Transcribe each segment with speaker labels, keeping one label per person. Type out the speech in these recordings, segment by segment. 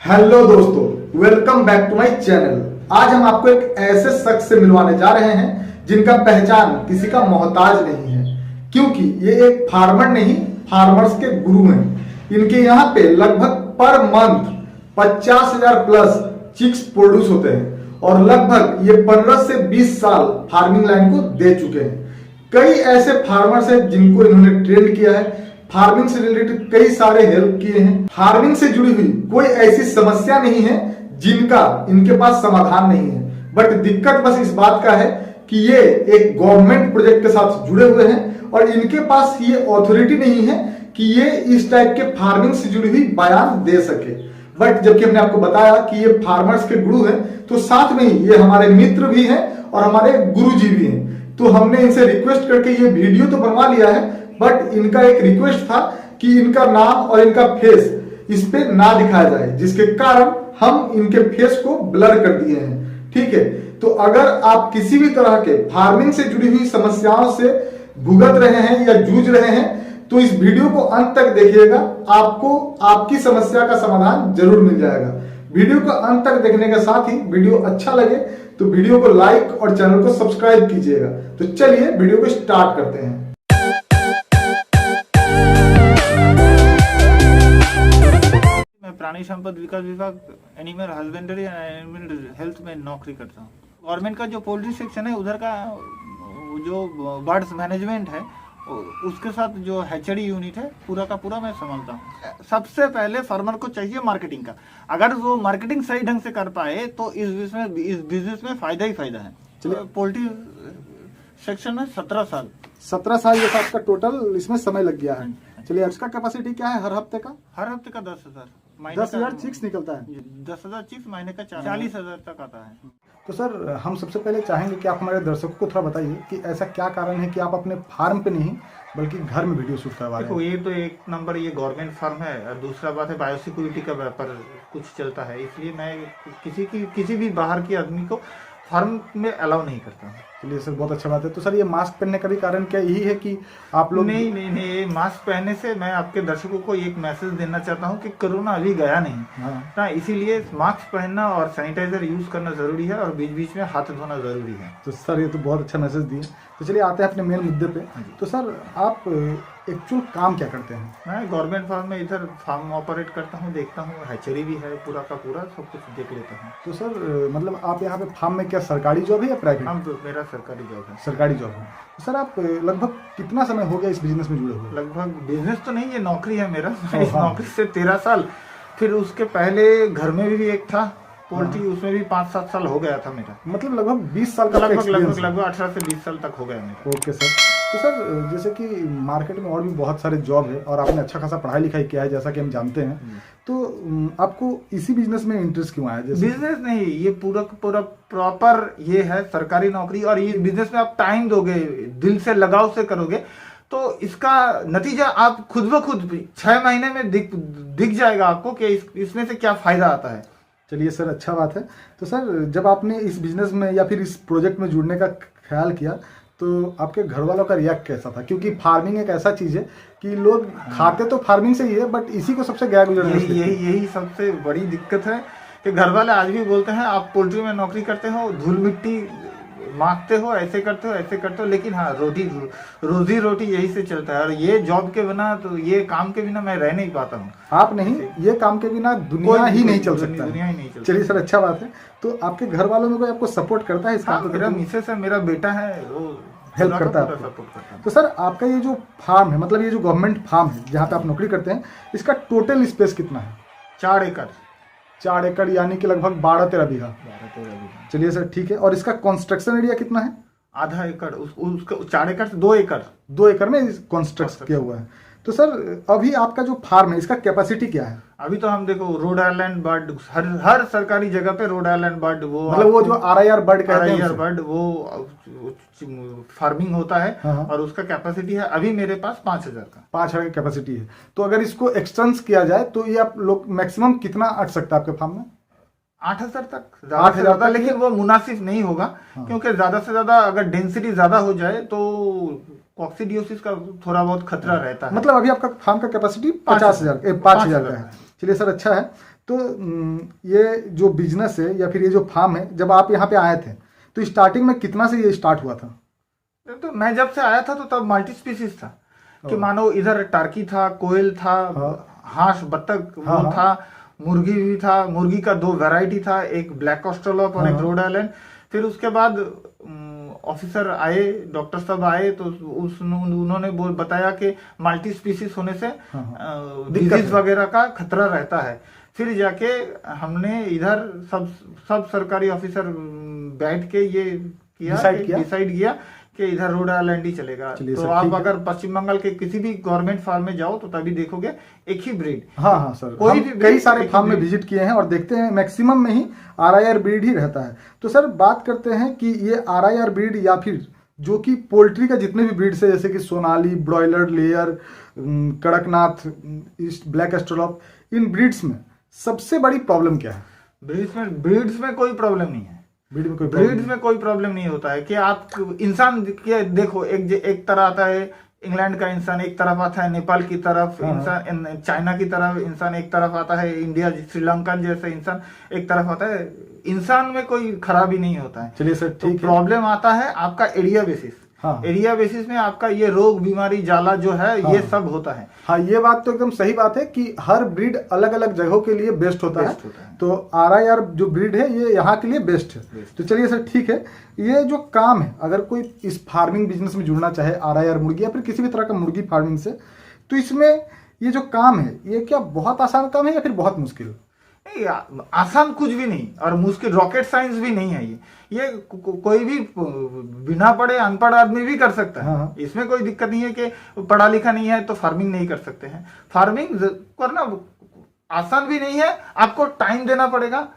Speaker 1: Hello दोस्तों, welcome back to my channel. आज हम आपको एक ऐसे शख्स से मिलवाने जा रहे हैं जिनका पहचान किसी का मोहताज नहीं है, क्योंकि ये एक फार्मर नहीं, फार्मर्स के गुरु हैं। इनके यहाँ पे लगभग per month 50,000 plus chicks produce होते हैं और लगभग ये 15 से 20 साल फार्मिंग लाइन को दे चुके हैं। कई ऐसे फार्मर्स हैं जिनको इन्होंने ट्रेन किया है, फार्मिंग से रिलेटेड कई सारे हेल्प किए हैं। फार्मिंग से जुड़ी हुई कोई ऐसी समस्या नहीं है जिनका इनके पास समाधान नहीं है, बट दिक्कत बस इस बात का है कि ये एक गवर्नमेंट प्रोजेक्ट के साथ जुड़े हुए हैं और इनके पास ये अथॉरिटी नहीं है कि ये इस टाइप के फार्मिंग से जुड़ी हुई बयान दे सके। बट जबकि हमने आपको बताया कि ये फार्मर्स के गुरु हैं, तो साथ में ही ये हमारे मित्र भी हैं और हमारे गुरुजी भी हैं। तो हमने इनसे रिक्वेस्ट करके ये वीडियो तो बनवा लिया है, बट इनका एक रिक्वेस्ट था कि इनका नाम और इनका फेस इस पे ना दिखाया जाए, जिसके कारण हम इनके फेस को ब्लर कर दिए हैं। ठीक है, तो अगर आप किसी भी तरह के फार्मिंग से जुड़ी हुई समस्याओं से भुगत रहे हैं या जूझ रहे हैं तो इस वीडियो को अंत तक देखिएगा, आपको आपकी समस्या का समाधान जरूर मिल जाएगा। वीडियो को अंत तक देखने के साथ ही वीडियो अच्छा लगे तो वीडियो को लाइक और चैनल को सब्सक्राइब कीजिएगा। तो चलिए वीडियो को स्टार्ट करते हैं।
Speaker 2: मैं प्राणी संपदा विकास विभाग animal husbandry and animal health में नौकरी करता हूँ। गवर्नमेंट का जो पोल्ट्री सेक्शन है उधर का जो बर्ड्स मैनेजमेंट है उसके साथ जो हैचरी यूनिट है पूरा का पूरा मैं संभालता हूँ। सबसे पहले फार्मर को चाहिए मार्केटिंग का। अगर वो मार्केटिंग सही ढंग से कर पाए तो इस बिजनेस में फायदा ही फायदा है। चलिए, पोल्ट्री सेक्शन में 17 साल
Speaker 1: ये आपका टोटल इसमें समय लग गया है। चलिए, उसका कैपेसिटी क्या है हर हफ्ते का?
Speaker 2: हर हफ्ते का 10,000
Speaker 1: 10,000 चिक्स निकलता है।
Speaker 2: 10,000 चिक्स महीने का 40,000 तक आता है।
Speaker 1: तो सर, हम सबसे पहले चाहेंगे कि आप हमारे दर्शकों को थोड़ा बताइए कि ऐसा क्या कारण है कि आप अपने फार्म पे नहीं बल्कि घर में वीडियो शूट करवा रहे हैं।
Speaker 2: देखो, ये तो एक नंबर ये गवर्नमेंट फार्म है और दूसरा बात है बायोसिक्योरिटी का व्यापार कुछ चलता है, इसलिए मैं किसी भी बाहर के आदमी को फार्म में अलाउ नहीं करता हूँ।
Speaker 1: चलिए सर, बहुत अच्छा बात है। तो सर, ये मास्क पहनने का भी कारण क्या यही है कि आप लोग?
Speaker 2: नहीं, मास्क पहनने से मैं आपके दर्शकों को एक मैसेज देना चाहता हूँ कि कोरोना अभी गया नहीं ना, इसीलिए मास्क पहनना और सैनिटाइजर यूज करना जरूरी है और बीच बीच में हाथ धोना जरूरी है।
Speaker 1: तो सर, ये तो बहुत अच्छा मैसेज दिए। तो चलिए आते हैं अपने मेन मुद्दे पे। तो सर, आप एक्चुअल काम क्या करते हैं?
Speaker 2: मैं गवर्नमेंट फार्म में इधर फार्म ऑपरेट करता हूँ, देखता हूँ, हैचरी भी है, पूरा का पूरा सब कुछ देख लेता हूँ।
Speaker 1: तो सर, मतलब आप यहाँ पे फार्म में क्या सरकारी जॉब है या प्राइवेट?
Speaker 2: हम तो मेरा सरकारी जॉब है।
Speaker 1: सरकारी जॉब है। तो सर, आप लगभग कितना समय हो गया इस बिजनेस में जुड़े हुए?
Speaker 2: लगभग बिजनेस तो नहीं, ये नौकरी है मेरा। इस नौकरी से 13 साल, फिर उसके पहले घर में भी एक था पोल्ट्री, उसमें भी 5-7 साल हो गया था मेरा।
Speaker 1: मतलब लगभग 20 साल का
Speaker 2: लगभग 18 से 20 साल तक हो गया मेरा।
Speaker 1: Okay sir. तो सर, जैसे कि मार्केट में और भी बहुत सारे जॉब है और आपने अच्छा खासा पढ़ाई लिखाई किया है जैसा कि हम जानते हैं, तो आपको इसी बिजनेस में इंटरेस्ट क्यों आया?
Speaker 2: बिजनेस नहीं, ये पूरा प्रॉपर ये है सरकारी नौकरी, और ये बिजनेस में आप टाइम दोगे, दिल से लगाव से करोगे तो इसका नतीजा आप खुद ब खुद 6 महीने में दिख जाएगा आपको कि इसमें से क्या फायदा आता है।
Speaker 1: चलिए सर, अच्छा बात है। तो सर, जब आपने इस बिजनेस में या फिर इस प्रोजेक्ट में जुड़ने का ख्याल किया तो आपके घर वालों का रिएक्ट कैसा था? क्योंकि फार्मिंग एक ऐसा चीज है कि लोग खाते तो फार्मिंग से ही है, बट इसी को सबसे गया गुजर
Speaker 2: यही सबसे बड़ी दिक्कत है कि घर वाले आज भी बोलते हैं आप पोल्ट्री में नौकरी करते हो, धूल मिट्टी मांगते हो, ऐसे करते हो, लेकिन हाँ, रोजी रोटी यही से चलता है। और ये जॉब के बिना, तो ये काम के बिना मैं रह नहीं पाता हूँ।
Speaker 1: आप नहीं, ये काम के बिना दुनिया ही नहीं चल सकता।
Speaker 2: दुनिया ही नहीं चल।
Speaker 1: चलिए सर, अच्छा बात है। तो आपके घर वालों में कोई आपको सपोर्ट करता है इस काम?
Speaker 2: मेरा मिसेस है, मेरा बेटा है, वो
Speaker 1: हेल्प करता है, सपोर्ट करता है। तो सर, आपका ये जो फार्म है, मतलब ये जो गवर्नमेंट फार्म है जहाँ पे आप नौकरी करते हैं, इसका टोटल स्पेस कितना है?
Speaker 2: 4 एकड़।
Speaker 1: 4 एकड़ यानी कि लगभग 12-13 बीघा। चलिए सर, ठीक है। और इसका कंस्ट्रक्शन एरिया कितना है?
Speaker 2: आधा एकड़। उसका 4 एकड़ से 2 एकड़।
Speaker 1: 2 एकड़ में कंस्ट्रक्ट किया हुआ है। तो सर, अभी आपका जो फार्म है इसका कैपेसिटी क्या है?
Speaker 2: अभी तो हम देखो रोड आइलैंड बर्ड हर सरकारी जगह पे रोड आइलैंड बर्ड, वो
Speaker 1: मतलब वो जो RIR बर्ड कहते हैं,
Speaker 2: बर्ड वो फार्मिंग होता है। और उसका कैपेसिटी है अभी मेरे पास 5,000 का।
Speaker 1: 5,000 की कैपेसिटी है। तो अगर इसको एक्सटेंड किया जाए तो ये आप लोग मैक्सिमम कितना अट सकता है आपके फार्म में?
Speaker 2: 8,000 तक। 8,000 तक, लेकिन वो मुनासिब नहीं होगा। क्योंकि ज्यादा से ज्यादा अगर डेंसिटी ज्यादा हो जाए तो कॉक्सीडियोसिस का थोड़ा बहुत खतरा रहता है।
Speaker 1: मतलब अभी आपका फार्म का कैपेसिटी 5,000 का है। चलिए सर, अच्छा है। तो ये जो बिजनेस है या फिर ये जो फार्म है, जब आप यहाँ पे आए थे तो स्टार्टिंग में कितना से ये स्टार्ट हुआ था?
Speaker 2: तो मैं जब से आया था तो तब मल्टी स्पीसीज था कि मानो इधर टर्की था, कोयल था, हांस, बत्तख वो था, मुर्गी भी था। मुर्गी का 2 वैरायटी था, एक ब्लैक ऑस्ट्रेलोप और एक रोड आइलैंड। फिर उसके बाद ऑफिसर आए, डॉक्टर साहब आए, तो उन्होंने बताया कि मल्टी स्पीसीज होने से डिजीज वगैरह का खतरा रहता है। फिर जाके हमने इधर सब सरकारी ऑफिसर बैठ के ये डिसाइड किया कि इधर रोड आइलैंड ही चलेगा। तो आप अगर पश्चिम बंगाल के किसी भी गवर्नमेंट फार्म में जाओ तो तभी देखोगे एक ही ब्रीड।
Speaker 1: हाँ सर, कोई भी कई सारे फार्म में विजिट किए हैं और देखते हैं मैक्सिमम में ही RIR ब्रीड ही रहता है। तो सर बात करते हैं कि ये RIR ब्रीड या फिर जो कि पोल्ट्री का जितने भी ब्रीड्स है, जैसे कि Sonali, broiler, layer, Kadaknath, black Australorp, इन ब्रीड्स में सबसे बड़ी प्रॉब्लम क्या है?
Speaker 2: ब्रीड्स में कोई प्रॉब्लम नहीं है। ब्रीड्स में कोई प्रॉब्लम नहीं होता है कि आप इंसान के देखो, एक तरह आता है इंग्लैंड का इंसान, एक तरफ आता है नेपाल की तरफ इंसान, चाइना की तरफ इंसान, एक तरफ आता है इंडिया श्रीलंका जैसे इंसान, एक तरफ आता है। इंसान में कोई खराबी नहीं होता है।
Speaker 1: चलिए सर, ठीक है।
Speaker 2: प्रॉब्लम आता है आपका एरिया बेसिस। एरिया बेसिस में आपका ये रोग, बीमारी, जाला जो है ये सब होता है।
Speaker 1: हाँ, ये बात तो एकदम सही बात है कि हर ब्रीड अलग अलग जगहों के लिए बेस्ट होता है। तो RIR जो ब्रीड है ये यहाँ के लिए बेस्ट है। तो चलिए सर, ठीक है। ये जो काम है, अगर कोई इस फार्मिंग बिजनेस में जुड़ना चाहे, RIR मुर्गी या फिर किसी भी तरह का मुर्गी फार्मिंग से, तो इसमें ये जो काम है ये क्या बहुत आसान काम है या फिर बहुत मुश्किल?
Speaker 2: आसान कुछ भी नहीं और मुश्किल रॉकेट साइंस भी नहीं है। ये कोई भी बिना पढ़े अनपढ़ आदमी भी कर सकता है। इसमें कोई दिक्कत नहीं है कि पढ़ा लिखा नहीं है तो फार्मिंग नहीं कर सकते हैं। फार्मिंग करना आसान भी नहीं है, आपको टाइम देना पड़ेगा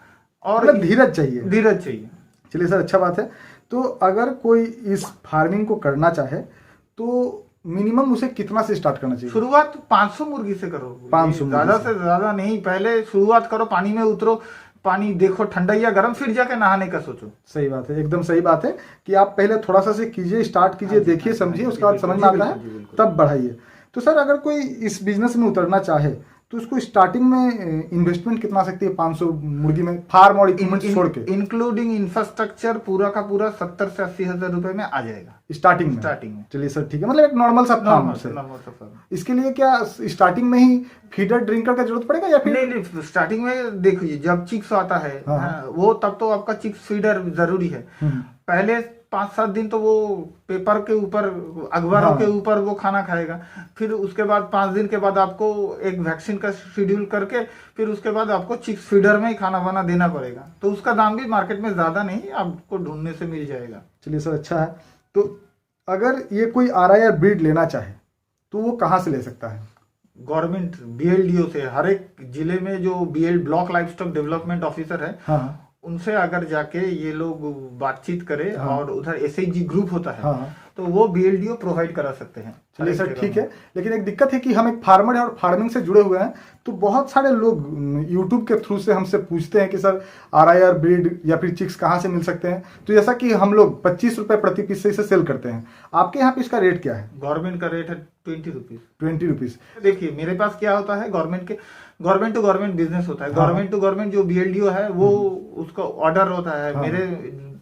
Speaker 2: और
Speaker 1: धीरज चाहिए। चलिए सर, अच्छा बात है। तो अगर कोई इस फार्मिंग को करना चाहे तो मिनिमम उसे कितना से स्टार्ट करना चाहिए?
Speaker 2: शुरुआत 500 मुर्गी से करो,
Speaker 1: 500
Speaker 2: ज्यादा से ज्यादा नहीं। पहले शुरुआत करो, पानी में उतरो, पानी देखो ठंडा या गर्म, फिर जाके नहाने का सोचो।
Speaker 1: सही बात है, एकदम सही बात है कि आप पहले थोड़ा सा से कीजिए, स्टार्ट कीजिए, देखिए, समझिए, उसके बाद समझ में आता है तब बढ़ाइए। तो सर अगर कोई इस बिजनेस में उतरना चाहे तो उसको स्टार्टिंग में इन्वेस्टमेंट कितना सकती है 500 मुर्गी में, फार्म और इक्विपमेंट छोड़ के?
Speaker 2: इंक्लूडिंग इंफ्रास्ट्रक्चर पूरा का पूरा 70 से 80 हजार रुपए में आ जाएगा
Speaker 1: स्टार्टिंग में। चलिए सर, ठीक है। मतलब एक नॉर्मल सा फार्म से। इसके लिए क्या स्टार्टिंग में ही फीडर ड्रिंकर का जरूरत पड़ेगा या फिर?
Speaker 2: नहीं, स्टार्टिंग में देखिए जब चिक्स आता है वो तब तो आपका चिक्स फीडर जरूरी है। पहले 5-7 दिन तो वो पेपर के ऊपर, अखबारों के ऊपर वो खाना खाएगा। फिर उसके बाद 5 दिन के बाद आपको एक वैक्सीन का शेड्यूल करके फिर उसके बाद आपको चिक्स फीडर में ही खाना वाना देना पड़ेगा। तो उसका दाम भी मार्केट में ज्यादा नहीं, आपको ढूंढने से मिल जाएगा।
Speaker 1: चलिए सर, अच्छा है। तो अगर ये कोई RIR ब्रीड लेना चाहे तो वो कहाँ से ले सकता है?
Speaker 2: गवर्नमेंट BLDO से, हर एक जिले में जो block life stock development officer है उनसे अगर जाके ये लोग बातचीत करें और उधर SHG ग्रुप होता है तो वो BLDO प्रोवाइड करा सकते हैं।
Speaker 1: चलिए सर, ठीक है। लेकिन एक दिक्कत है कि हम एक फार्मर है और फार्मिंग से जुड़े हुए हैं, तो बहुत सारे लोग YouTube के थ्रू से हमसे पूछते हैं कि सर RIR ब्रीड या फिर चिक्स कहाँ से मिल सकते हैं। तो जैसा कि हम लोग 25 रुपए प्रति पीस से इसे सेल करते हैं, आपके यहाँ पे इसका रेट क्या है?
Speaker 2: गवर्नमेंट का रेट है 20
Speaker 1: रुपीज।
Speaker 2: देखिए मेरे पास क्या होता है, गवर्नमेंट टू गवर्नमेंट बिजनेस होता है। गवर्नमेंट टू गवर्नमेंट जो BLDO है वो उसका ऑर्डर होता है। मेरे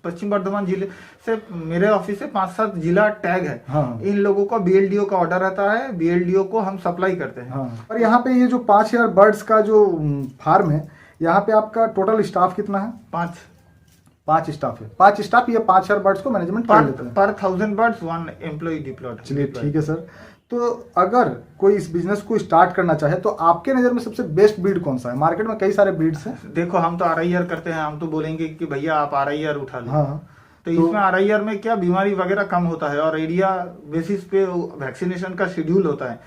Speaker 2: पश्चिम बर्धमान जिले से, मेरे ऑफिस से 5-7 जिला टैग है। इन लोगों का BLDO का ऑर्डर रहता है, BLDO को हम सप्लाई करते हैं।
Speaker 1: और यहाँ पे ये जो 5000 बर्ड्स का जो फार्म है, यहाँ पे आपका टोटल स्टाफ कितना है? 5 स्टाफ है। 5 स्टाफ, ये 5000 बर्ड्स को मैनेजमेंट कर लेते हैं।
Speaker 2: पर 1000 बर्ड्स 1 एम्प्लॉय डिप्लॉयड।
Speaker 1: चलिए ठीक है सर। तो अगर कोई इस बिजनेस को स्टार्ट करना चाहे तो आपके नजर में सबसे बेस्ट ब्रीड कौन सा है? मार्केट में कई सारे ब्रीड्स हैं।
Speaker 2: देखो हम तो RIR करते हैं, हम तो बोलेंगे कि भैया आप RIR उठा लो। तो इसमें RIR में क्या बीमारी वगैरह कम होता है और एरिया बेसिस पे वैक्सीनेशन का शेड्यूल होता है।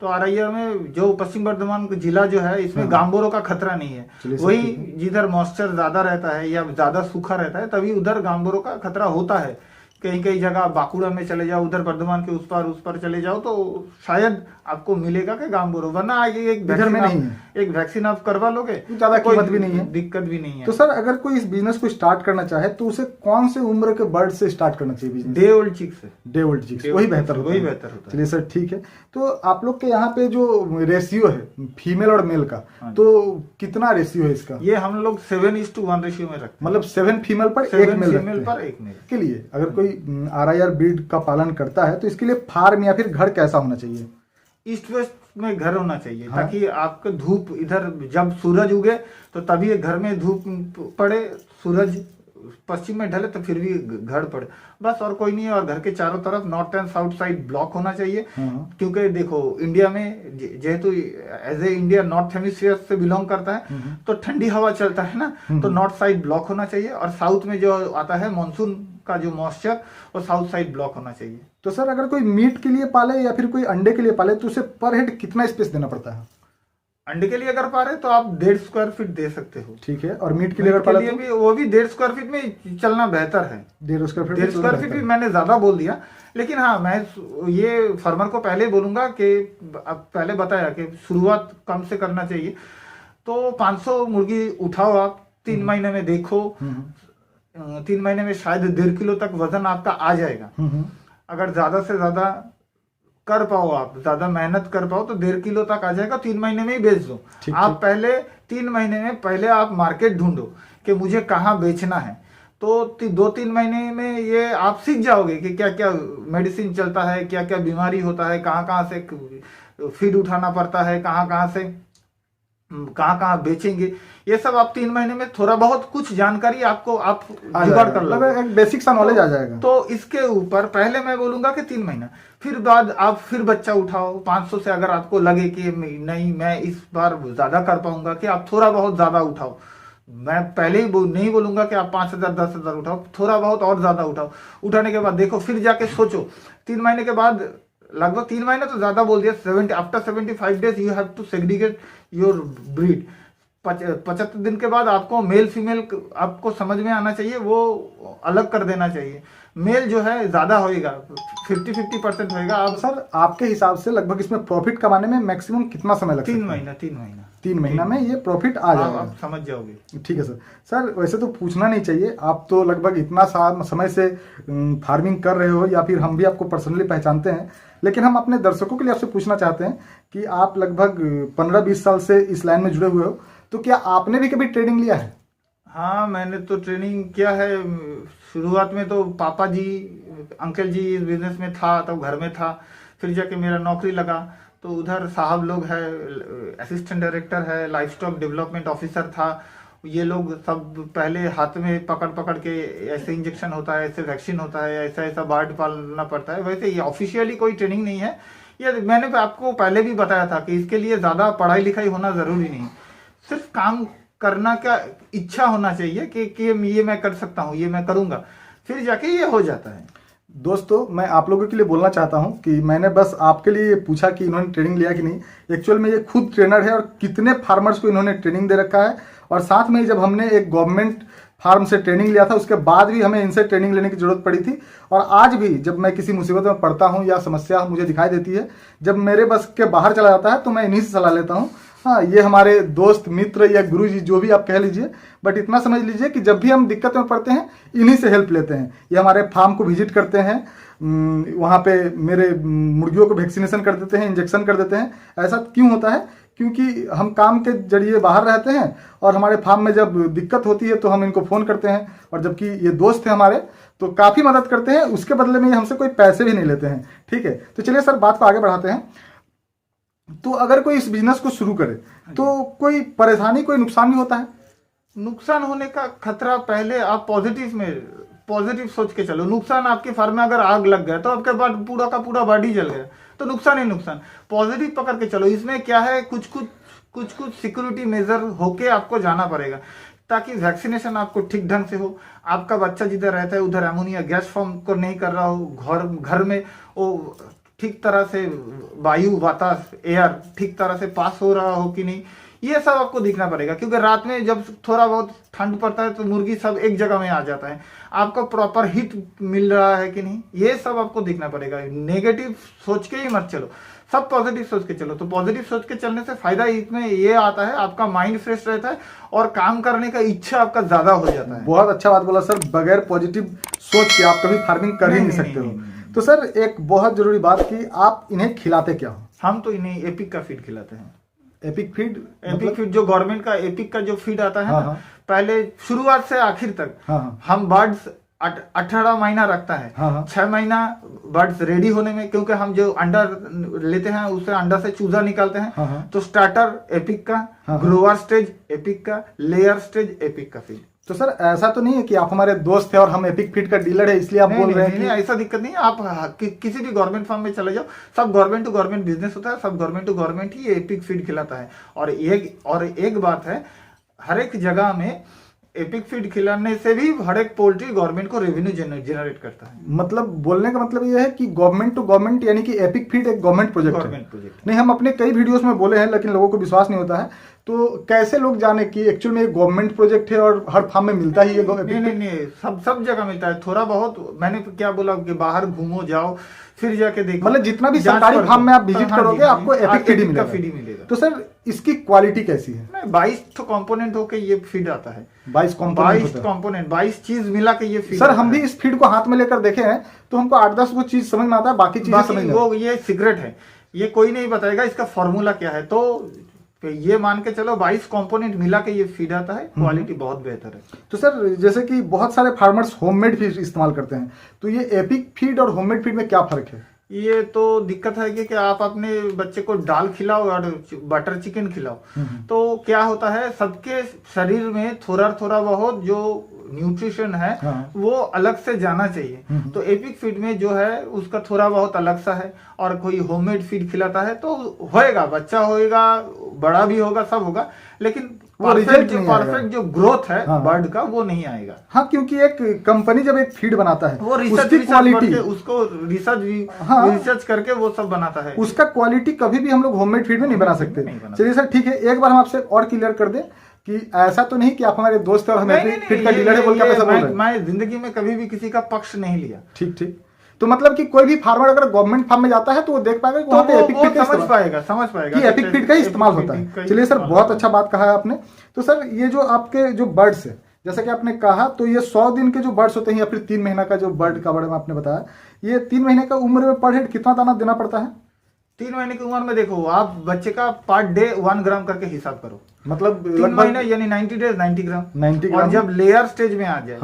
Speaker 2: तो RIR में जो पश्चिम बर्धमान जिला जो है इसमें गांबोरो का खतरा नहीं है। वही जिधर मॉइस्चर ज्यादा रहता है या ज्यादा सूखा रहता है तभी उधर गांबोरो का खतरा होता है, कहीं कहीं जगह बांकुड़ा में चले जाओ, उधर बर्धमान के उस पर चले जाओ, तो शायद आपको मिलेगा कि गांव बोरो, वरना आगे
Speaker 1: इधर में नहीं है।
Speaker 2: एक वैक्सीन आप करवा लोगे,
Speaker 1: ज्यादा कीमत भी नहीं है,
Speaker 2: दिक्कत भी नहीं है।
Speaker 1: तो सर अगर कोई इस बिजनेस को स्टार्ट करना चाहे तो उसे कौन से उम्र के बर्ड से स्टार्ट करना चाहिए बिजनेस?
Speaker 2: डे ओल्ड चिक से।
Speaker 1: डे ओल्ड चिक्स वही बेहतर होता है।
Speaker 2: होता है।
Speaker 1: चलिए सर ठीक है। तो आप लोग के यहाँ पे जो रेशियो है फीमेल और मेल का, तो कितना रेशियो है इसका?
Speaker 2: ये हम लोग 7:1 रेशियो में रखते हैं,
Speaker 1: मतलब 7 फीमेल पर 1 मेल
Speaker 2: फीमेल पर 1 मेल।
Speaker 1: के लिए अगर कोई RIR ब्रीड का पालन करता है तो इसके लिए फार्म या फिर घर कैसा होना चाहिए?
Speaker 2: ईस्ट वेस्ट में घर होना चाहिए,
Speaker 1: हाँ।
Speaker 2: ताकि आपका धूप इधर जब सूरज उगे तो तभी घर में धूप पड़े, सूरज पश्चिम में ढले तो फिर भी घर पड़े, बस और कोई नहीं है। और घर के चारों तरफ north and south side block होना चाहिए, क्योंकि देखो इंडिया में जेहेतु as a India north hemisphere से बिलोंग करता है तो ठंडी हवा चलता है ना, तो नॉर्थ साइड ब्लॉक होना चाहिए। और साउथ में जो आता है मानसून का जो मॉइस्चर, वो साउथ साइड ब्लॉक होना चाहिए।
Speaker 1: तो सर अगर कोई मीट के लिए पाले या फिर कोई अंडे के लिए पाले तो उसे पर हेड कितना स्पेस देना पड़ता है?
Speaker 2: अंडे के लिए अगर पा रहे तो आप 1.5 स्क्वायर फीट दे सकते हो।
Speaker 1: ठीक है। और मीट के लिए अगर पाले तो
Speaker 2: भी वो भी 1.5 स्क्वायर फीट में चलना बेहतर है।
Speaker 1: 1.5
Speaker 2: स्क्वायर फीट भी मैंने ज्यादा बोल दिया, लेकिन हाँ मैं ये फार्मर को पहले बोलूंगा कि अब पहले बताया कि शुरुआत कम से करना चाहिए। तो 500 मुर्गी उठाओ आप, 3 महीने में देखो, 3 महीने में शायद 1.5 किलो तक वजन आपका आ जाएगा। अगर ज्यादा से ज्यादा कर पाओ, आप ज्यादा मेहनत कर पाओ तो 1.5 किलो तक आ जाएगा, 3 महीने में ही बेच दो। आप पहले 3 महीने में पहले आप मार्केट ढूंढो कि मुझे कहाँ बेचना है, तो 2-3 महीने में ये आप सीख जाओगे कि क्या क्या मेडिसिन चलता है, क्या क्या बीमारी होता है, कहाँ कहाँ से फीड उठाना पड़ता है, कहाँ कहाँ बेचेंगे, ये सब आप 3 महीने में थोड़ा बहुत कुछ जानकारी आपको आप जुगाड़ कर लो,
Speaker 1: एक बेसिक सा नॉलेज आ जाएगा।
Speaker 2: तो इसके ऊपर पहले मैं बोलूंगा कि 3 महीना, फिर बाद आप फिर बच्चा उठाओ 500 से। अगर आपको लगे कि नहीं मैं इस बार ज्यादा कर पाऊंगा, कि आप थोड़ा बहुत ज्यादा उठाओ। मैं पहले ही नहीं बोलूंगा कि आप 5,000 10,000 उठाओ, थोड़ा बहुत और ज्यादा उठाओ। उठाने के बाद देखो, फिर जाके सोचो 3 महीने के बाद, लगभग 3 महीने तो ज्यादा बोल दिया, 70 after 75 days you have to segregate your breed. 75 दिन के बाद आपको मेल फीमेल आपको समझ में आना चाहिए, वो अलग कर देना चाहिए। मेल जो है ज्यादा होएगा, 50% होएगा। अब
Speaker 1: सर आपके हिसाब से लगभग इसमें प्रॉफिट कमाने में मैक्सिमम कितना समय लगता है? 3 महीना में ये प्रॉफिट आ जाएगा,
Speaker 2: आप समझ जाओगे।
Speaker 1: ठीक है सर। सर वैसे तो पूछना नहीं चाहिए, आप तो लगभग इतना समय से फार्मिंग कर रहे हो, या फिर हम भी आपको पर्सनली पहचानते हैं, लेकिन हम अपने दर्शकों के लिए आपसे पूछना चाहते हैं कि आप लगभग 15-20 साल से इस लाइन में जुड़े हुए हो, तो क्या आपने भी कभी ट्रेनिंग लिया है?
Speaker 2: हाँ मैंने तो ट्रेनिंग किया है। शुरुआत में तो पापा जी, अंकल जी इस बिजनेस में था, तब घर में था। फिर जाके मेरा नौकरी लगा तो उधर साहब लोग है, असिस्टेंट डायरेक्टर है, लाइफ स्टॉक डेवलपमेंट ऑफिसर था, ये लोग सब पहले हाथ में पकड़ पकड़ के ऐसे इंजेक्शन होता है, ऐसे वैक्सीन होता है, ऐसा ऐसा बार्ड पालना पड़ता है। वैसे ये ऑफिशियली कोई ट्रेनिंग नहीं है, ये मैंने आपको पहले भी बताया था कि इसके लिए ज़्यादा पढ़ाई लिखाई होना ज़रूरी नहीं, सिर्फ काम करना का इच्छा होना चाहिए कि ये मैं कर सकता हूँ, ये मैं करूँगा, फिर जाके ये हो जाता है।
Speaker 1: दोस्तों मैं आप लोगों के लिए बोलना चाहता हूं कि मैंने बस आपके लिए पूछा कि इन्होंने ट्रेनिंग लिया कि नहीं। एक्चुअल में ये खुद ट्रेनर है और कितने फार्मर्स को इन्होंने ट्रेनिंग दे रखा है, और साथ में जब हमने एक गवर्नमेंट फार्म से ट्रेनिंग लिया था उसके बाद भी हमें इनसे ट्रेनिंग लेने की जरूरत पड़ी थी। और आज भी जब मैं किसी मुसीबत में पड़ता हूं या समस्या मुझे दिखाई देती है, जब मेरे बस के बाहर चला जाता है तो मैं इन्हीं से सलाह लेता हूं। हाँ, ये हमारे दोस्त मित्र या गुरु जी जो भी आप कह लीजिए, बट इतना समझ लीजिए कि जब भी हम दिक्कत में पड़ते हैं इन्हीं से हेल्प लेते हैं। ये हमारे फार्म को विजिट करते हैं, वहाँ पे मेरे मुर्गियों को वैक्सीनेशन कर देते हैं, इंजेक्शन कर देते हैं। ऐसा क्यों होता है? क्योंकि हम काम के जरिए बाहर रहते हैं और हमारे फार्म में जब दिक्कत होती है तो हम इनको फ़ोन करते हैं, और जबकि ये दोस्त हैं हमारे तो काफ़ी मदद करते हैं, उसके बदले में ये हमसे कोई पैसे भी नहीं लेते हैं। ठीक है, तो चलिए सर बात को आगे बढ़ाते हैं। तो अगर कोई इस बिजनेस को शुरू करे तो कोई परेशानी, कोई नुकसान भी होता है?
Speaker 2: नुकसान होने का खतरा, पहले आप पॉजिटिव सोच के चलो। नुकसान आपके फार्म में अगर आग लग गया तो आपके बाद पूरा का पूरा बॉडी जल गया तो नुकसान ही नुकसान। पॉजिटिव पकड़ के चलो। इसमें क्या है, कुछ सिक्योरिटी मेजर होके आपको जाना पड़ेगा ताकि वैक्सीनेशन आपको ठीक ढंग से हो, आपका बच्चा जिधर रहता है उधर अमोनिया गैस फॉर्म को नहीं कर रहा हो, घर में वो ठीक तरह से वायु, वातास, एयर ठीक तरह से पास हो रहा हो कि नहीं, ये सब आपको दिखना पड़ेगा, क्योंकि रात में जब थोड़ा बहुत ठंड पड़ता है तो मुर्गी सब एक जगह में आ जाता है, आपको प्रॉपर हीट मिल रहा है कि नहीं, ये सब आपको दिखना पड़ेगा। नेगेटिव सोच के ही मत चलो, सब पॉजिटिव सोच के चलो। तो पॉजिटिव सोच के चलने से फायदा इसमें ये आता है, आपका माइंड फ्रेश रहता है और काम करने का इच्छा आपका ज्यादा हो जाता है।
Speaker 1: बहुत अच्छा बात बोला सर, बगैर पॉजिटिव सोच के आप कभी फार्मिंग कर ही नहीं सकते हो। तो सर एक बहुत जरूरी बात कि आप इन्हें खिलाते क्या हो?
Speaker 2: हम तो इन्हें एपिक का फीड खिलाते हैं।
Speaker 1: Epic feed?
Speaker 2: एपिक फीड जो गवर्नमेंट का एपिक का जो फीड आता है
Speaker 1: हाँ,
Speaker 2: ना,
Speaker 1: हाँ।
Speaker 2: पहले शुरुआत से आखिर तक
Speaker 1: हाँ,
Speaker 2: हम बर्ड्स 18 महीना रखता है।
Speaker 1: हाँ, हाँ।
Speaker 2: 6 महीना बर्ड्स रेडी होने में, क्योंकि हम जो अंडा लेते हैं उससे अंडा से चूजा निकालते हैं।
Speaker 1: हाँ, हाँ।
Speaker 2: तो स्टार्टर एपिक का,
Speaker 1: हाँ।
Speaker 2: ग्रोवर स्टेज एपिक का, लेयर स्टेज एपिक का फीड।
Speaker 1: तो सर ऐसा तो नहीं है कि आप हमारे दोस्त हैं और हम एपिक फीड का डीलर है इसलिए आप बोल रहे हैं कि
Speaker 2: ऐसा दिक्कत नहीं है। आप किसी भी गवर्नमेंट फार्म में चले जाओ, सब गवर्नमेंट टू गवर्नमेंट बिजनेस होता है, सब गवर्नमेंट टू गवर्नमेंट ही एपिक फीड खिलाता है। और एक बात है, हर एक जगह में एपिक फीड खिलाने से भी हर एक पोल्ट्री गवर्नमेंट को रेवेन्यू जनरेट करता है।
Speaker 1: मतलब बोलने का मतलब ये है कि गवर्नमेंट टू गवर्नमेंट, यानी कि एपिक फीड एक गवर्नमेंट प्रोजेक्ट है। नहीं, हम अपने कई वीडियोस में बोले हैं लेकिन लोगों को विश्वास नहीं होता है। तो कैसे लोग जाने कि एक्चुअल में एक गवर्नमेंट प्रोजेक्ट है और हर फार्म में मिलता ही है?
Speaker 2: नहीं, सब जगह मिलता है। थोड़ा बहुत मैंने क्या बोला कि बाहर घूमो जाओ फिर जाके देखो,
Speaker 1: मतलब जितना भी सरकारी फार्म में आप विजिट करोगे आपको एपिक फीड ही
Speaker 2: मिलेगा।
Speaker 1: तो सर इसकी क्वालिटी कैसी है?
Speaker 2: 22 तो कंपोनेंट होके ये फीड आता है।
Speaker 1: 22
Speaker 2: कंपोनेंट 22 चीज मिला के ये फीड।
Speaker 1: सर हम भी इस फीड को हाथ में लेकर देखे हैं तो हमको 8-10 वो चीज समझ में आता है, बाकी चीजें समझ नहीं।
Speaker 2: वो ये सीक्रेट है, ये कोई नहीं बताएगा इसका फॉर्मूला क्या है। तो ये मान के चलो 22 कंपोनेंट मिला के ये फीड आता है, क्वालिटी बहुत बेहतर है।
Speaker 1: तो सर जैसे कि बहुत सारे फार्मर्स होममेड फीड इस्तेमाल करते हैं, तो ये एपिक फीड और होममेड फीड में क्या फर्क है?
Speaker 2: ये तो दिक्कत है कि आप अपने बच्चे को दाल खिलाओ और बटर चिकन खिलाओ, तो क्या होता है, सबके शरीर में थोड़ा थोड़ा बहुत जो न्यूट्रिशन है वो अलग से जाना चाहिए। तो एपिक फीड में जो है उसका थोड़ा बहुत अलग सा है, और कोई होममेड फीड खिलाता है तो होएगा, बच्चा होएगा, बड़ा भी होगा, सब होगा, लेकिन
Speaker 1: वो
Speaker 2: परफेक्ट जो ग्रोथ है बर्ड का वो नहीं आएगा।
Speaker 1: हाँ, क्योंकि एक कंपनी जब एक फीड बनाता है
Speaker 2: वो रिसर्च क्वालिटी, उसको रिसर्च करके वो सब बनाता है।
Speaker 1: उसका क्वालिटी कभी भी हम लोग होममेड फीड में नहीं बना सकते। चलिए सर ठीक है, एक बार हम आपसे और क्लियर कर दें कि ऐसा तो नहीं कि आप हमारे दोस्त और हमें फीड का डीलर है बोल के आप ऐसा बोल रहे हैं।
Speaker 2: मैं जिंदगी में कभी भी किसी का पक्ष नहीं लिया।
Speaker 1: ठीक। तो मतलब कि कोई भी फार्मर अगर गवर्नमेंट फार्म में जाता है तो वो देख पाएगा कि वहाँ पे एपिक फीड
Speaker 2: समझ पाएगा
Speaker 1: कि एपिक फीड का ही इस्तेमाल होता है। चलिए सर, बहुत अच्छा बात कहा है आपने। तो सर ये जो आपके जो बर्ड्स है, जैसा कि आपने कहा, तो ये 100 दिन के जो बर्ड्स होते हैं या फिर 3 महीना का जो बर्ड का बारे में आपने बताया, ये 3 महीने का उम्र में पर हेड कितना दाना देना पड़ता है?
Speaker 2: 3 महीने की उम्र में देखो, आप बच्चे का पर डे 1 ग्राम करके हिसाब करो,
Speaker 1: मतलब
Speaker 2: 3 महीने यानी 90 डेज 90 ग्राम। और जब लेयर स्टेज में आ जाए,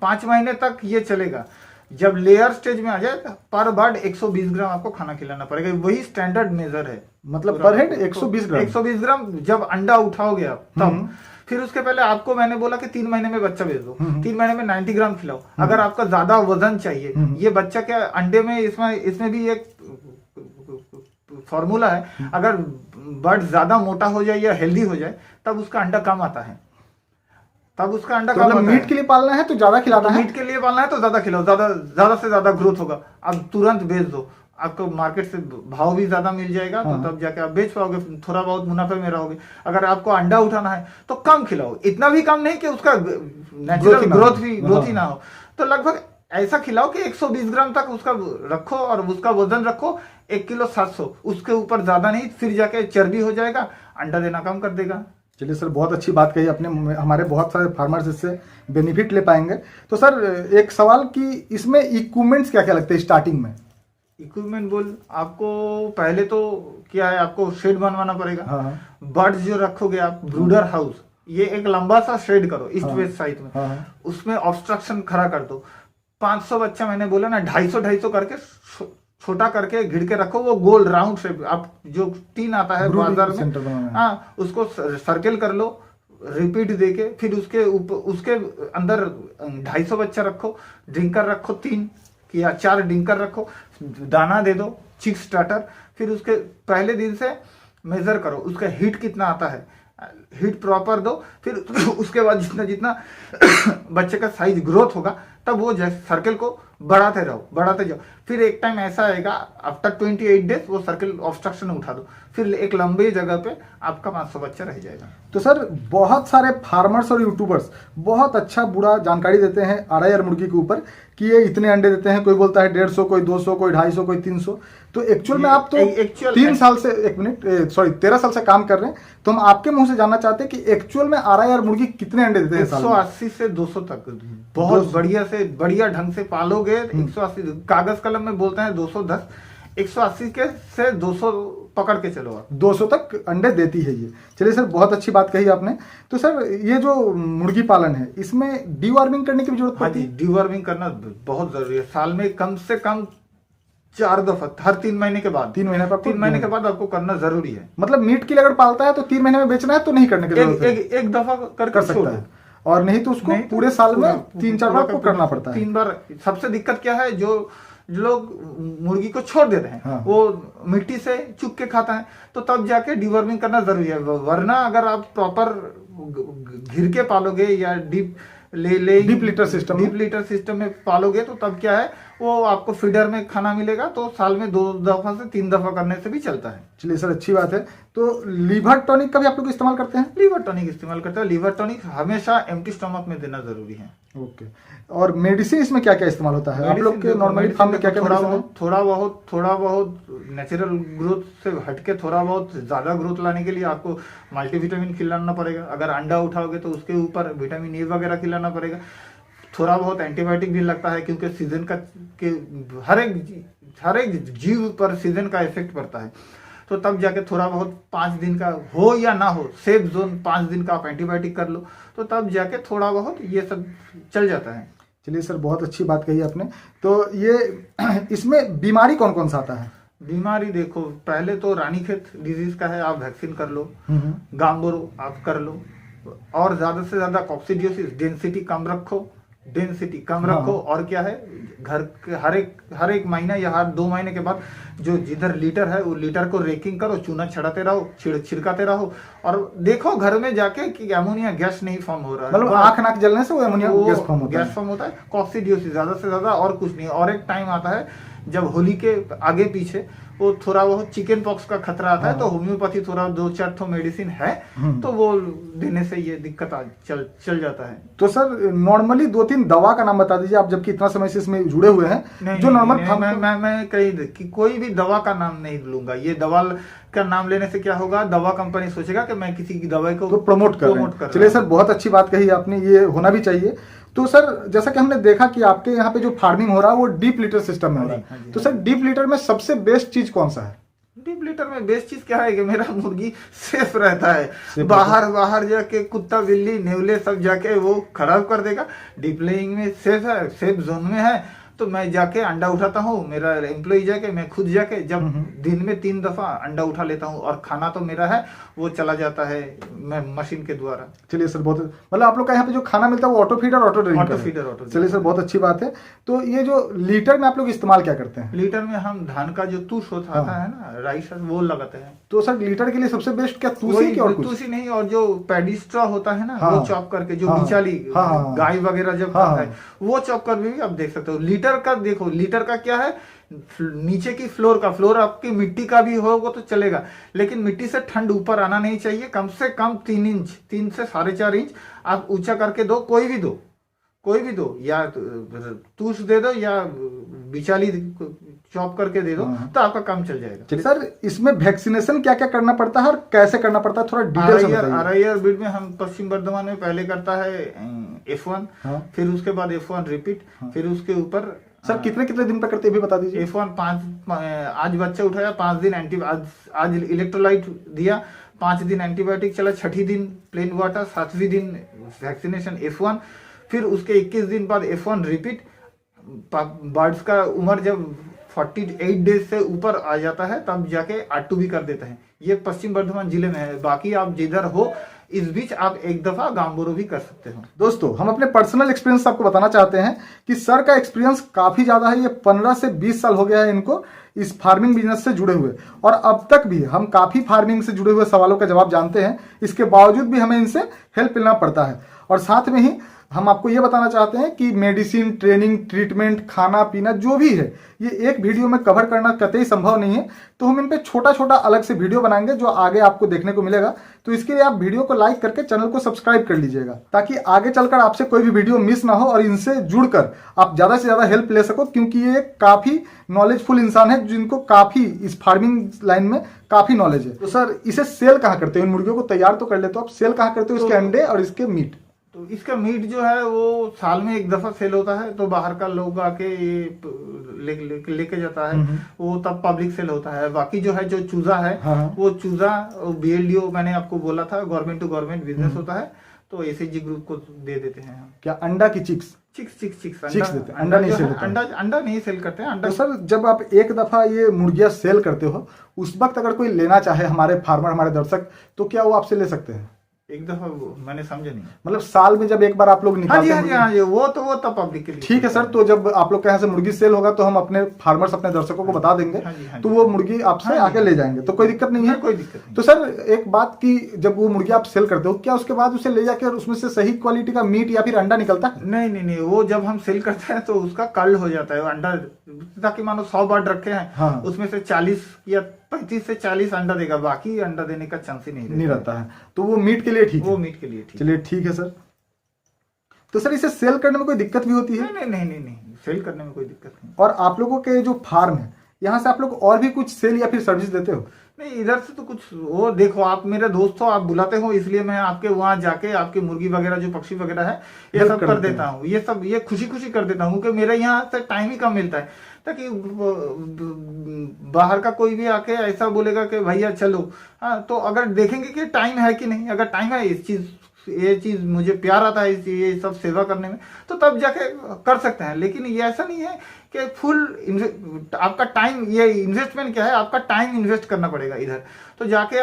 Speaker 2: 5 महीने तक ये चलेगा। जब लेयर स्टेज में आ जाए पर बर्ड 120 ग्राम आपको खाना खिलाना पड़ेगा, वही स्टैंडर्ड मेजर है।
Speaker 1: मतलब पर हेड 120 ग्राम।
Speaker 2: 120 ग्राम जब अंडा उठाओगे आप तब। फिर उसके पहले आपको मैंने बोला कि 3 महीने में बच्चा भेज दो, 3 महीने में 90 ग्राम खिलाओ। अगर आपका ज्यादा वजन चाहिए, ये बच्चा क्या अंडे में, इसमें भी एक फॉर्मूला है, अगर बर्ड ज्यादा मोटा हो जाए या हेल्दी हो जाए तब उसका अंडा कम आता है, तब उसका अंडा
Speaker 1: तो मतलब मीट के लिए पालना है तो ज्यादा खिलाना है।
Speaker 2: मीट के लिए पालना है तो ज्यादा खिलाओ, ज्यादा से ज्यादा ग्रोथ होगा। अब तुरंत बेच दो, आपको मार्केट से भाव भी ज्यादा मिल जाएगा, तो तब जाके आप बेच पाओगे, थोड़ा बहुत मुनाफे में रहोगे। अगर आपको अंडा उठाना है तो कम खिलाओ, इतना भी कम नहीं कि उसका नेचुरल ग्रोथ ही ना हो। तो लगभग ऐसा खिलाओ कि 120 ग्राम तक उसका रखो और उसका वजन रखो 1 किलो 700, उसके ऊपर ज्यादा नहीं, फिर जाके चर्बी हो जाएगा, अंडा देना कम कर देगा।
Speaker 1: चलिए सर, बहुत अच्छी बात कही आपने, हमारे बहुत सारे फार्मर्स इससे बेनिफिट ले पाएंगे। तो सर एक सवाल कि इसमें इक्विपमेंट्स क्या क्या लगते हैं स्टार्टिंग में?
Speaker 2: इक्विपमेंट बोल, आपको पहले तो क्या है, आपको शेड बनवाना पड़ेगा। बर्ड्स जो रखोगे आप, ब्रूडर हाउस, ये एक लंबा सा शेड करो ईस्ट वेस्ट साइड में, उसमें ऑब्स्ट्रक्शन खड़ा कर दो। 500 बच्चा मैंने बोला ना, 250 करके छोटा करके घिर के रखो, वो गोल राउंड शेप, आप जो टीन आता है बाजार में, हाँ, उसको सर्कल कर लो रिपीट देके। फिर उसके अंदर 250 बच्चा रखो, ड्रिंकर रखो 3 या 4 ड्रिंकर रखो, दाना दे दो, चिक स्टार्टर। फिर उसके पहले दिन से मेजर करो उसका हीट कितना आता है, हीट प्रॉपर दो। फिर उसके बाद जितना जितना बच्चे का साइज ग्रोथ होगा तब वो सर्कल को बढ़ाते जाओ। फिर एक टाइम ऐसा आएगा आफ्टर 28 डेज वो सर्कल ऑब्स्ट्रक्शन उठा दो, फिर एक लंबी जगह पे आपका 500 बच्चा रह जाएगा।
Speaker 1: तो सर बहुत सारे फार्मर्स और यूट्यूबर्स बहुत अच्छा बुरा जानकारी देते हैं RIR मुर्गी के ऊपर कि ये इतने अंडे देते हैं, कोई बोलता है 150, कोई 200, कोई 250, कोई 300। तो एक्चुअल में आप तो 13 साल से काम कर रहे हैं, तो हम आपके मुंह से जानना चाहते हैं कि एक्चुअल में RIR मुर्गी कितने अंडे देते हैं साल में?
Speaker 2: 180 से 200 तक बहुत बढ़िया ढंग से पालोगे। 180 कागज कलम में बोलते हैं 210, 180 के से 200 पकड़ के चलो आप।
Speaker 1: 200 तक अंडे देती है ये। चलिए सर, बहुत अच्छी बात कही आपने। तो सर ये जो मुर्गी पालन है इसमें डीवर्मिंग करने की भी जरूरत पड़ती है?
Speaker 2: डीवर्मिंग करना बहुत जरूरी है। साल में कम से कम 4 दफा, हर 3 महीने के बाद, 3 महीने के बाद आपको करना जरूरी है।
Speaker 1: मतलब मीट के लिए अगर पालता है तो 3 महीने में बेचना है तो नहीं करने की जरूरत है,
Speaker 2: एक दफा कर
Speaker 1: सकता है, और नहीं तो उसको पूरे साल में 3-4 बार को करना पड़ता है।
Speaker 2: 3 बार। सबसे दिक्कत क्या है, जो लोग मुर्गी को छोड़ देते हैं,
Speaker 1: हाँ।
Speaker 2: वो मिट्टी से चुग के खाता है, तो तब जाके डीवर्मिंग करना जरूरी है। वरना अगर आप प्रॉपर घिर के पालोगे या डीप लीटर सिस्टम में पालोगे तो तब क्या है, वो आपको फीडर में खाना मिलेगा, तो साल में 2 दफा से 3 दफा करने से भी चलता है।
Speaker 1: चलिए सर, अच्छी बात है। तो लीवर टॉनिक का भी आप लोग इस्तेमाल करते हैं?
Speaker 2: लीवर टॉनिक इस्तेमाल करते हैं। लीवर टॉनिक हमेशा एम्प्टी स्टमक में देना जरूरी है।
Speaker 1: ओके। और मेडिसिन इसमें क्या क्या इस्तेमाल होता है आप लोग के नॉर्मली फार्म में? क्या क्या
Speaker 2: थोड़ा बहुत नेचुरल ग्रोथ से हटके थोड़ा बहुत ज्यादा ग्रोथ लाने के लिए आपको मल्टीविटामिन खिलाना पड़ेगा। अगर अंडा उठाओगे तो उसके ऊपर विटामिन ए वगैरह खिलाना पड़ेगा। थोड़ा बहुत एंटीबायोटिक भी लगता है, क्योंकि सीजन का के हर एक जीव पर सीजन का इफेक्ट पड़ता है। तो तब जाके थोड़ा बहुत 5 दिन का हो या ना हो, सेफ जोन 5 दिन का आप एंटीबायोटिक कर लो, तो तब जाके थोड़ा बहुत ये सब चल जाता है।
Speaker 1: चलिए सर, बहुत अच्छी बात कही आपने। तो ये इसमें बीमारी कौन कौन सा आता है?
Speaker 2: बीमारी देखो, पहले तो रानीखेत डिजीज का है, आप वैक्सीन कर लो। गांबोरो आप कर लो, और ज्यादा से ज्यादा कॉक्सिडियोसिस, डेंसिटी कम रखो। और क्या है, घर के हर एक महीना या हर 2 महीने के बाद जो जिधर लीटर है वो लीटर को रेकिंग करो, चूना छड़ाते रहो, छिड़काते रहो, और देखो घर में जाके कि अमोनिया गैस नहीं फॉर्म हो रहा है।
Speaker 1: मतलब आंख नाक जलने से वो अमोनिया गैस फॉर्म होता है।
Speaker 2: कॉक्सिडियोसिस ज्यादा से ज्यादा, और कुछ नहीं। और एक टाइम आता है जब होली के आगे पीछे वो थोड़ा बहुत चिकन पॉक्स का खतरा आता है, तो होम्योपैथी थोड़ा 2-4 ठो मेडिसिन है, तो वो देने से ये दिक्कत चल जाता है।
Speaker 1: तो सर नॉर्मली 2-3 दवा का नाम बता दीजिए आप, जबकि इतना समय से इसमें जुड़े हुए हैं। जो नॉर्मल
Speaker 2: मैं कोई भी दवा का नाम नहीं लूंगा। ये दवा का नाम लेने से क्या होगा, दवा कंपनी सोचेगा कि मैं किसी की दवाई को
Speaker 1: प्रमोट कर रहा हूं। चलिए सर, बहुत अच्छी बात कही आपने, ये होना भी चाहिए। तो सर जैसा कि हमने देखा कि आपके यहाँ पे जो फार्मिंग हो रहा है वो डीप लीटर सिस्टम में हो रहा है, तो सर डीप लीटर में सबसे बेस्ट चीज कौन सा है?
Speaker 2: डीप लीटर में बेस्ट चीज क्या है कि मेरा मुर्गी सेफ रहता है। बाहर जाके कुत्ता बिल्ली नेवले सब जाके वो खराब कर देगा। डीप लेइंग में सेफ है, सेफ जोन में है, तो मैं जाके अंडा उठाता हूँ, मेरा एम्प्लॉय जाके, मैं खुद जाके जब दिन में 3 दफा अंडा उठा लेता हूँ, और खाना तो मेरा है वो चला जाता है मैं मशीन के द्वारा।
Speaker 1: चलिए सर, बहुत मतलब आप लोग का यहाँ पे जो खाना मिलता है वो ऑटो फीडर ऑटो ड्रिंकर। चलिए सर, बहुत अच्छी बात है। तो ये जो लीटर में आप लोग इस्तेमाल क्या करते हैं?
Speaker 2: लीटर में हम धान का जो तूस होता है ना, राइस, वो लगाते हैं।
Speaker 1: तो सर लीटर के लिए सबसे बेस्ट क्या तूसी की? और कुछ
Speaker 2: तूसी नहीं, और जो पैडी स्ट्रॉ होता है ना, वो चॉप करके, जो बिचाली गाय वगैरह जब खाता है वो चॉप कर भी आप देख सकते हो। लीटर का देखो, लीटर का क्या है, नीचे की फ्लोर आपकी मिट्टी का भी होगा तो चलेगा, लेकिन मिट्टी से ठंड ऊपर आना नहीं चाहिए। कम से कम 3 इंच, 3 से 4.5 इंच आप ऊंचा करके दो। कोई भी दो, या तूस दे दो या बिचाली चॉप करके दे दो, तो आपका काम चल जाएगा।
Speaker 1: सर इसमें वैक्सीनेशन क्या क्या करना पड़ता है और कैसे करना पड़ता है, थोड़ा डिटेल से बताइए।
Speaker 2: RIR ब्रीड में हम पश्चिम बर्धमान में पहले करता है F1, फिर उसके बाद F1 रिपीट, फिर उसके ऊपर
Speaker 1: सर कितने दिन पर करते हैं भी बता दीजिए।
Speaker 2: F1 आज बच्चा उठाया, 5 दिन आज इलेक्ट्रोलाइट दिया, 5 दिन एंटीबायोटिक चला, 6ठी दिन प्लेन वाटर, 7वीं दिन वैक्सीनेशन F1, फिर उसके 21 दिन बाद F1 रिपीट। बर्ड्स का उम्र जब 48 डेज से ऊपर आ जाता है तब जाके R2 भी कर देते हैं। ये पश्चिम बर्धमान जिले में है। बाकी आप जिधर हो इस बीच आप एक दफा गांबोरो भी कर सकते हो।
Speaker 1: दोस्तों हम अपने पर्सनल एक्सपीरियंस आपको बताना चाहते हैं कि सर का एक्सपीरियंस काफी ज्यादा है। ये 15 से 20 साल हो गया है इनको इस फार्मिंग बिजनेस से जुड़े हुए, और अब तक भी हम काफी फार्मिंग से जुड़े हुए सवालों का जवाब जानते हैं। इसके बावजूद भी हमें इनसे हेल्प लेना पड़ता है, और साथ में ही हम आपको ये बताना चाहते हैं कि मेडिसिन, ट्रेनिंग, ट्रीटमेंट, खाना पीना जो भी है ये एक वीडियो में कवर करना कतई संभव नहीं है। तो हम इन पे छोटा छोटा अलग से वीडियो बनाएंगे जो आगे आपको देखने को मिलेगा। तो इसके लिए आप वीडियो को लाइक करके चैनल को सब्सक्राइब कर लीजिएगा, ताकि आगे चलकर आपसे कोई भी वीडियो मिस ना हो और इनसे जुड़कर आप ज्यादा से ज्यादा हेल्प ले सको, क्योंकि ये काफी नॉलेजफुल इंसान है जिनको काफी इस फार्मिंग लाइन में काफी नॉलेज है। तो सर इसे सेल कहाँ करते हो? इन मुर्गियों को तैयार तो कर लेते हो, आप सेल कहाँ करते हो इसके अंडे और इसके मीट?
Speaker 2: तो इसका मीट जो है वो साल में एक दफा सेल होता है, तो बाहर का लोग आके लेके जाता है, वो तब पब्लिक सेल होता है। बाकी जो है जो चूजा है,
Speaker 1: हाँ।
Speaker 2: वो चूजा BLDO मैंने आपको बोला था, गवर्नमेंट टू गवर्नमेंट बिजनेस होता है, तो SHG ग्रुप को दे देते हैं हम।
Speaker 1: क्या अंडा की चिक्स देते हैं? अंडा नहीं सेल होता?
Speaker 2: अंडा नहीं सेल करते हैं। अंडा
Speaker 1: तो सर जब आप एक दफा ये मुर्गियां सेल करते हो, उस वक्त अगर कोई लेना चाहे, हमारे फार्मर, हमारे दर्शक, तो क्या वो आपसे ले सकते हैं?
Speaker 2: एक दफा मैंने समझा नहीं,
Speaker 1: मतलब साल में जब एक बार आप लोग निकालते हैं?
Speaker 2: हाँ जी, वो तो पब्लिक के लिए।
Speaker 1: ठीक है सर, तो जब आप लोग के यहाँ से मुर्गी सेल होगा तो हम अपने फार्मर्स, अपने दर्शकों को बता देंगे।
Speaker 2: हाँ जी।
Speaker 1: तो वो मुर्गी आपसे आके ले जाएंगे, तो कोई दिक्कत नहीं है?
Speaker 2: कोई दिक्कत नहीं।
Speaker 1: तो सर एक बात की, जब वो मुर्गी आप सेल करते हो, क्या उसके बाद उसे ले जाकर उसमें से सही क्वालिटी का मीट या फिर अंडा निकलता है?
Speaker 2: नहीं, वो जब हम सेल करते हैं तो उसका कल हो जाता है अंडा, ताकि मानो 100 बर्ड रखे हैं,
Speaker 1: हाँ।
Speaker 2: उसमें से 40 या 35 से 40 अंडा देगा, बाकी अंडा देने का चांस ही नहीं
Speaker 1: रहता है। तो वो मीट के लिए ठीक है?
Speaker 2: वो मीट के लिए ठीक।
Speaker 1: चलिए ठीक है सर। तो सर इसे सेल करने में कोई दिक्कत भी होती है?
Speaker 2: नहीं, सेल करने में कोई दिक्कत नहीं।
Speaker 1: और आप लोगों के जो फार्म है, यहाँ से आप लोग और भी कुछ सेल या फिर सर्विस देते हो?
Speaker 2: नहीं, इधर से तो कुछ, वो देखो आप मेरे दोस्त हो, आप बुलाते हो, इसलिए मैं आपके वहां जाके आपकी मुर्गी वगैरह जो पक्षी वगैरह है ये सब कर देता हूँ। ये सब ये खुशी कर देता हूँ कि मेरे यहाँ से टाइम ही कम मिलता है, ताकि बाहर का कोई भी आके ऐसा बोलेगा कि भैया चलो, हाँ, तो अगर देखेंगे कि टाइम है कि नहीं, अगर टाइम है, ये चीज मुझे प्यार आता है ये सब सेवा करने में, तो तब जाके कर सकते हैं। लेकिन ये ऐसा नहीं है कि फुल आपका टाइम, ये इन्वेस्टमेंट क्या है, आपका टाइम इन्वेस्ट करना पड़ेगा इधर, तो जाके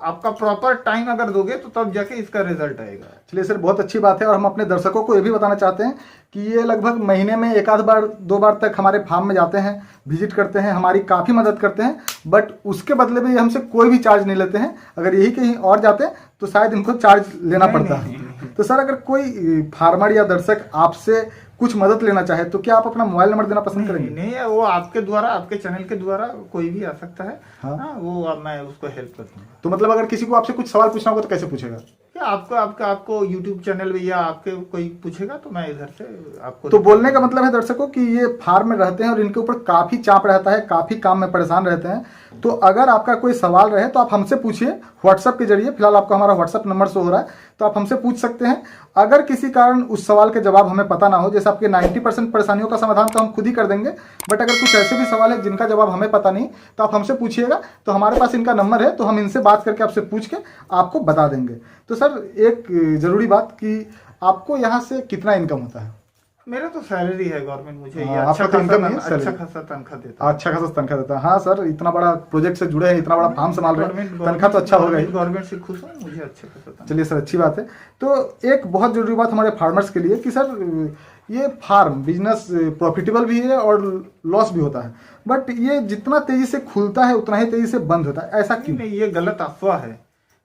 Speaker 2: आपका प्रॉपर टाइम अगर दोगे तो तब जाके इसका रिजल्ट आएगा।
Speaker 1: चलिए सर, बहुत अच्छी बात है। और हम अपने दर्शकों को ये भी बताना चाहते हैं कि ये लगभग महीने में एक आध बार 2 बार तक हमारे फार्म में जाते हैं, विजिट करते हैं, हमारी काफ़ी मदद करते हैं, बट उसके बदले में ये हमसे कोई भी चार्ज नहीं लेते हैं। अगर यही कहीं और जाते हैं तो शायद इनको चार्ज लेना पड़ता है। तो सर अगर कोई फार्मर या दर्शक आपसे कुछ मदद लेना चाहे तो क्या आप अपना मोबाइल नंबर देना पसंद करेंगे?
Speaker 2: नहीं, वो आपके द्वारा, आपके चैनल के द्वारा कोई भी आ सकता है।
Speaker 1: हाँ,
Speaker 2: वो अब मैं उसको हेल्प कर दूंगा।
Speaker 1: तो मतलब अगर किसी को आपसे कुछ सवाल पूछना होगा तो कैसे पूछेगा?
Speaker 2: क्या आपको YouTube चैनल में या आपके कोई पूछेगा तो मैं इधर से आपको।
Speaker 1: तो बोलने का मतलब है दर्शकों कि ये फार्म में रहते हैं और इनके ऊपर काफी चाप रहता है, काफी काम में परेशान रहते हैं। तो अगर आपका कोई सवाल रहे तो आप हमसे पूछिए व्हाट्सएप के जरिए। फिलहाल आपको हमारा व्हाट्सएप नंबर शो हो रहा है, तो आप हमसे पूछ सकते हैं। अगर किसी कारण उस सवाल के जवाब हमें पता ना हो, जैसे आपके 90% परेशानियों का समाधान तो हम खुद ही कर देंगे, बट अगर कुछ ऐसे भी सवाल है जिनका जवाब हमें पता नहीं, तो आप हमसे पूछिएगा। तो हमारे पास इनका नंबर है, तो हम इनसे बात करके आपसे पूछ के आपको बता देंगे। तो सर एक जरूरी बात कि आपको यहाँ से कितना इनकम होता है?
Speaker 2: मेरा तो सैलरी है, गवर्नमेंट मुझे ये
Speaker 1: अच्छा खासा
Speaker 2: तनख्वाह देता है।
Speaker 1: अच्छा खासा तनख्वाह देता है। हाँ सर, इतना बड़ा प्रोजेक्ट से जुड़े हैं, इतना बड़ा फार्म संभाल रहे हैं, तनख्वाह तो अच्छा होगा ही।
Speaker 2: गवर्नमेंट से खुश हूँ, मुझे अच्छा खासा।
Speaker 1: चलिए सर, अच्छी बात है। तो एक बहुत जरूरी बात हमारे फार्मर्स के लिए कि सर ये फार्म बिजनेस प्रॉफिटेबल भी है और लॉस भी होता है, बट ये जितना तेजी से खुलता है उतना ही तेजी से बंद होता है। ऐसा क्यों?
Speaker 2: नहीं, ये गलत अफवाह है।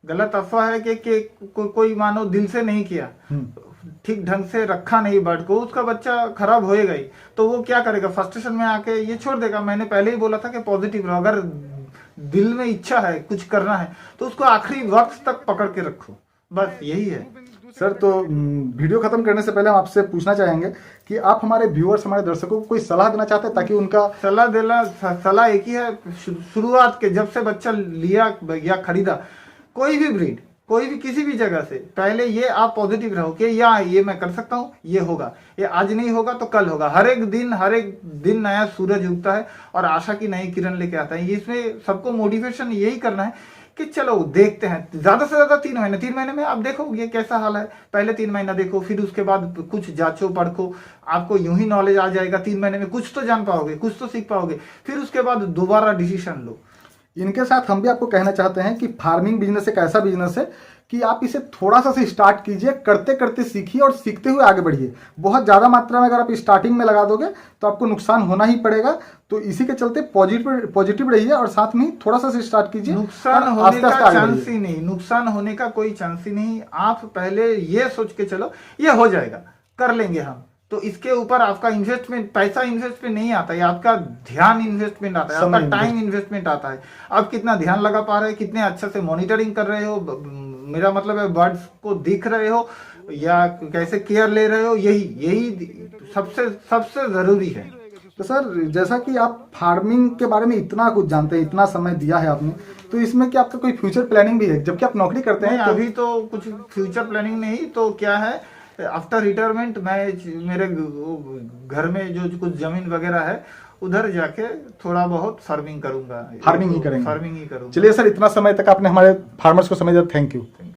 Speaker 2: गलत अफवाह है कि कोई मानो दिल से नहीं किया, ठीक ढंग से रखा नहीं बर्ड को, उसका बच्चा खराब होएगा ही। तो वो क्या करेगा, फ्रस्ट्रेशन में आके ये छोड़ देगा। मैंने पहले ही बोला था कि पॉजिटिव रहो। अगर दिल में इच्छा है कुछ करना है तो उसको आखिरी वक्त तक पकड़ के रखो, बस यही है।
Speaker 1: सर तो वीडियो खत्म करने से पहले हम आपसे पूछना चाहेंगे कि आप हमारे व्यूअर्स, हमारे दर्शकों को कोई सलाह देना चाहते हैं, ताकि उनका
Speaker 2: सलाह एक ही है। शुरुआत के जब से बच्चा लिया या खरीदा, कोई भी ब्रीड, कोई भी किसी भी जगह से, पहले ये आप पॉजिटिव रहो कि ये मैं कर सकता हूँ, ये होगा, ये आज नहीं होगा तो कल होगा। हर एक दिन नया सूरज उगता है और आशा की नई किरण लेके आता है। इसमें सबको मोटिवेशन यही करना है कि चलो देखते हैं, ज्यादा से ज्यादा 3 महीने में आप देखो ये कैसा हाल है। पहले 3 महीना देखो, फिर उसके बाद कुछ जांचो पढ़ो, आपको यूं ही नॉलेज आ जाएगा। 3 महीने में कुछ तो जान पाओगे, कुछ तो सीख पाओगे, फिर उसके बाद दोबारा डिसीजन लो।
Speaker 1: इनके साथ हम भी आपको कहना चाहते हैं कि फार्मिंग बिजनेस एक ऐसा बिजनेस है कि आप इसे थोड़ा सा से स्टार्ट कीजिए, करते करते सीखिए और सीखते हुए आगे बढ़िए। बहुत ज़्यादा मात्रा में अगर आप स्टार्टिंग में लगा दोगे तो आपको नुकसान होना ही पड़ेगा। तो इसी के चलते पॉजिटिव रहिए और साथ में थोड़ा सा से स्टार्ट कीजिए।
Speaker 2: नुकसान
Speaker 1: और
Speaker 2: होने का
Speaker 1: आगे
Speaker 2: चांस
Speaker 1: बढ़िए।
Speaker 2: ही नहीं, नुकसान होने का कोई चांस ही नहीं। आप पहले ये सोच के चलो ये हो जाएगा, कर लेंगे हम, तो इसके ऊपर आपका इन्वेस्टमेंट, पैसा इन्वेस्टमेंट नहीं आता है, आपका ध्यान इन्वेस्टमेंट आता है, आपका टाइम इन्वेस्टमेंट आता है। आप कितना ध्यान लगा पा रहे हैं, कितने अच्छे से मॉनिटरिंग कर रहे हो, मेरा मतलब है बर्ड्स को दिख रहे हो या कैसे केयर ले रहे हो, यही सबसे जरूरी है।
Speaker 1: तो सर, जैसा कि आप फार्मिंग के बारे में इतना कुछ जानते हैं, इतना समय दिया है आपने, तो इसमें क्या आपका कोई फ्यूचर प्लानिंग भी है? जबकि आप नौकरी करते हैं
Speaker 2: नहीं, अभी तो कुछ फ्यूचर प्लानिंग नहीं। तो क्या है, आफ्टर रिटायरमेंट मैं मेरे घर में जो कुछ जमीन वगैरह है उधर जाके थोड़ा बहुत फार्मिंग करूंगा।
Speaker 1: फार्मिंग ही करेंगे।
Speaker 2: फार्मिंग ही करूंगा।
Speaker 1: चलिए सर, इतना समय तक आपने हमारे फार्मर्स को समय दिया, थैंक यू।